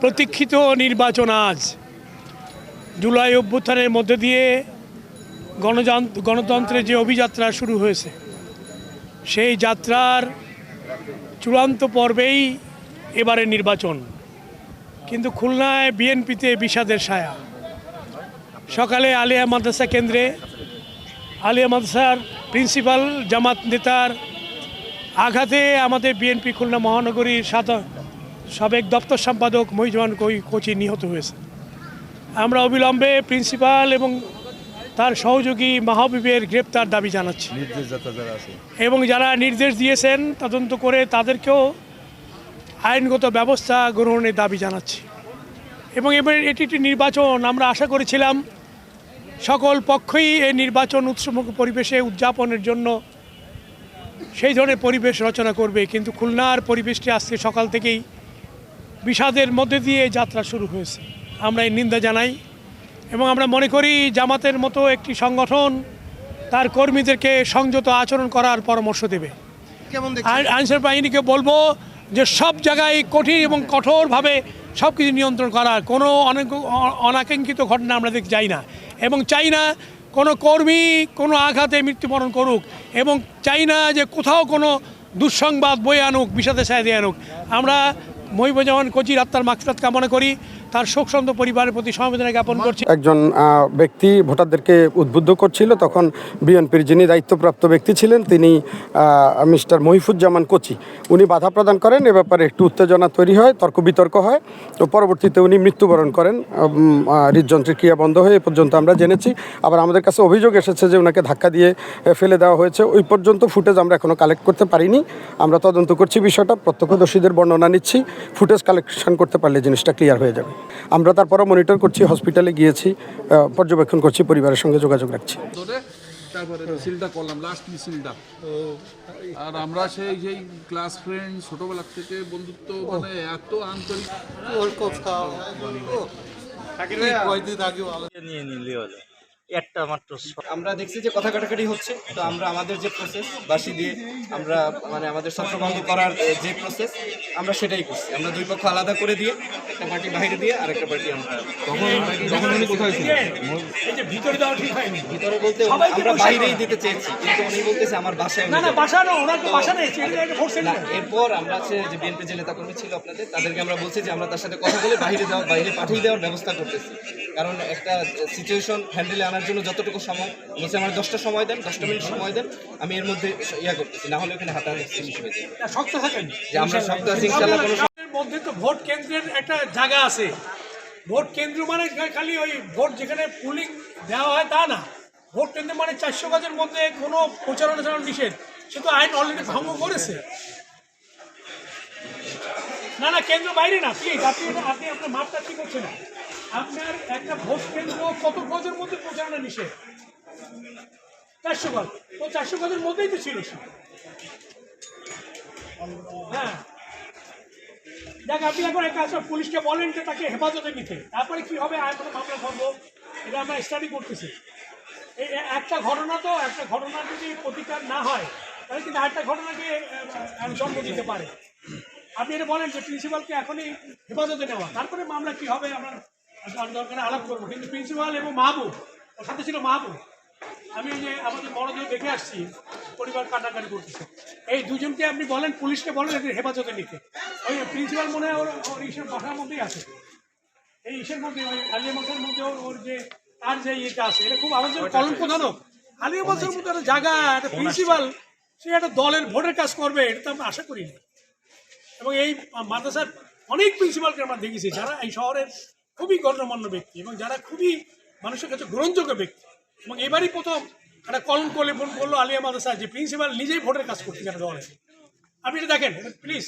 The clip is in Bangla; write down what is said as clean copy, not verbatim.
প্রতীক্ষিত নির্বাচন আজ জুলাই অভ্যুত্থানের মধ্যে দিয়ে গণতন্ত্রের যে অভিযাত্রা শুরু হয়েছে সেই যাত্রার চূড়ান্ত পর্বেই এবারে নির্বাচন। কিন্তু খুলনায় বিএনপিতে বিষাদের ছায়া। সকালে আলিয়া মাদ্রাসা কেন্দ্রে আলিয়া মাদ্রাসার প্রিন্সিপাল জামাত নেতার আঘাতে আমাদের বিএনপি খুলনা মহানগরীর সাবেক দপ্তর সম্পাদক মহিজওয়ান কোচি নিহত হয়েছে। আমরা অবিলম্বে প্রিন্সিপাল এবং তার সহযোগী মাহবুবের গ্রেপ্তার দাবি জানাচ্ছি এবং যারা নির্দেশ দিয়েছেন তদন্ত করে তাদেরকেও আইনগত ব্যবস্থা গ্রহণের দাবি জানাচ্ছি। এবং এবার এটি একটি নির্বাচন, আমরা আশা করেছিলাম সকল পক্ষই এই নির্বাচন উৎসমুখ পরিবেশে উদযাপনের জন্য সেই ধরনের পরিবেশ রচনা করবে, কিন্তু খুলনার পরিবেশটি আজকে সকাল থেকেই বিষাদের মধ্যে দিয়ে যাত্রা শুরু হয়েছে। আমরা এই নিন্দা জানাই এবং আমরা মনে করি জামাতের মতো একটি সংগঠন তার কর্মীদেরকে সংযত আচরণ করার পরামর্শ দেবে। আইনশৃঙ্খলা বাহিনীকে বলবো যে সব জায়গায় কঠিন এবং কঠোরভাবে সব কিছু নিয়ন্ত্রণ করার, কোনো অনাকাঙ্ক্ষিত ঘটনা আমরা দেখতে চাই না এবং চাই না কোনো কর্মী কোনো আঘাতে মৃত্যুবরণ করুক এবং চাই না যে কোথাও কোনো দুঃসংবাদ বয়ে আনুক, বিষাদের ছায়া দিয়ে আনুক। আমরা মহিবুজ্জামান কোচির আত্মার মাগফিরাত কামনা করি, তার শোকসন্ত পরিবারের প্রতি সমবেদনা জ্ঞাপন করছি। একজন ব্যক্তি ভোটারদেরকে উদ্বুদ্ধ করছিল, তখন বিএনপির যিনি দায়িত্বপ্রাপ্ত ব্যক্তি ছিলেন তিনি মিস্টার মহিফুজ্জামান কোচি উনি বাধা প্রদান করেন। এ ব্যাপারে একটু উত্তেজনা তৈরি হয়, তর্ক বিতর্ক হয়। তো পরবর্তীতে উনি মৃত্যুবরণ করেন। হৃদযন্ত্রের ক্রিয়া বন্ধ হয়ে এ পর্যন্ত আমরা জেনেছি। আবার আমাদের কাছে অভিযোগ এসেছে যে ওনাকে ধাক্কা দিয়ে ফেলে দেওয়া হয়েছে। ওই পর্যন্ত ফুটেজ আমরা এখনও কালেক্ট করতে পারিনি। আমরা তদন্ত করছি বিষয়টা, প্রত্যক্ষদর্শীদের বর্ণনা নিচ্ছি। ফুটেজ কালেকশন করতে পারলে জিনিসটা ক্লিয়ার হয়ে যাবে। আমরা তারপরও মনিটর করছি, হসপিটালে গিয়েছি, পর্যবেক্ষণ করছি, পরিবারের সঙ্গে যোগাযোগ রাখছি। তারপরে মিছিলটা করলাম, লাস্ট মিছিলটা। আর আমরা সেই ক্লাস ফ্রেন্ড, ছোটবেলা থেকে বন্ধুত্ব, মানে এত আন্তরিক। নিয়ে নিলে হলো একটা মাত্র। আমরা দেখছি যে কথা কাটাকাটি হচ্ছে, তো আমরা আমাদের যে প্রসেস বাসি দিয়ে আমরা মানে আমাদের ছত্রভঙ্গ করার যে প্রসেস আমরা সেটাই করছি। আমরা দুই পক্ষ আলাদা করে দিয়ে একটা পার্টি বাইরে দিয়ে আর একটা পার্টি আমরা ভিতরে বলতে আমরা বাইরেই দিতে চেয়েছি, কিন্তু উনি বলতেছে আমার বাসায়। এরপর আমরা আছে যে বিএনপি যে নেতাকর্মী ছিল আপনাদের, তাদেরকে আমরা বলছি যে আমরা তার সাথে কথা বলে বাইরে পাঠিয়ে দেওয়ার ব্যবস্থা করতেছি। কারণ একটা সিচুয়েশন হ্যান্ডেলে আনার জন্য যতটুকু সময় বলছে, আমার 10টা সময় দেন, 10টা মিনিট সময় দেন, আমি এর মধ্যে করতেছি, না হলে ওখানে হাতাহাতি শক্ত থাকেন যে আমরা শক্ত আছি ইনশাআল্লাহ। কোনো মধ্যে তো ভোট কেন্দ্রের একটা জায়গা আছে। ভোট কেন্দ্র মানে খালি ওই ভোট যেখানে পুলিং দেওয়া হয় তা না। ভোট কেন্দ্র মানে 400 গজের মধ্যে কোনো প্রচারণা চালানো নিষেধ। সে তো আইন অলরেডি ভঙ্গ করেছে। না কেন্দ্র বাইরে না, প্লিজ আপনি আপনার মাপটা ঠিক হচ্ছে না। আপনার একটা ভোট কেন্দ্র কত গজের মধ্যে প্রচারণা নিষেধ? 400 গজ। তো 400 গজের মধ্যেই তো ছিল। হ্যাঁ, দেখ আপনি এখন একটা পুলিশকে বলেন যে তাকে হেফাজতে নিতে, তারপরে কি হবে আইনগত মামলা করবো, এটা আমরা স্টাডি করতেছি। এই একটা ঘটনা যদি প্রতিকার না হয় তাহলে কিন্তু আরেকটা ঘটনাকে জন্ম দিতে পারে। আপনি এটা বলেন যে প্রিন্সিপালকে এখনই হেফাজতে নেওয়া, তারপরে মামলা কি হবে আমরা দরকারে আলাপ করবো। কিন্তু প্রিন্সিপাল এবং মাহবুব, ওর সাথে ছিল মাহবুব, আমি যে আমাদের বড়দের দেখে আসছি পরিবার কাটাকাটি করতেছে, এই দুজনকে আপনি বলেন, পুলিশকে বলেন এদের হেফাজতে নিতে। ওই প্রিন্সিপাল মনে হয় ওর ইসের বাসার মধ্যেই আছে, এই ইসের মধ্যে ওই আলিয়া মাদ্রাসার মধ্যে ওর যে তার যে ইয়েটা আছে, এটা খুব আমাদের কলঙ্কজনক। আলিয়া মাদ্রাসার মধ্যে একটা জায়গা, একটা প্রিন্সিপাল, সে একটা দলের ভোটের কাজ করবে, এটা তো আমরা আশা করিনি। এবং এই মাদ্রাসার অনেক প্রিন্সিপালকে আমরা দেখেছি যারা এই শহরের খুবই গণ্যমান্য ব্যক্তি এবং যারা খুবই মানুষের কাছে গ্রহণযোগ্য ব্যক্তি। এবং এবারই প্রথম একটা কলঙ্ক করলো আলিয়া মাদ্রাসা যে প্রিন্সিপাল নিজেই ভোটের কাজ করতে গেলে দলে। আপনি এটা দেখেন প্লিজ।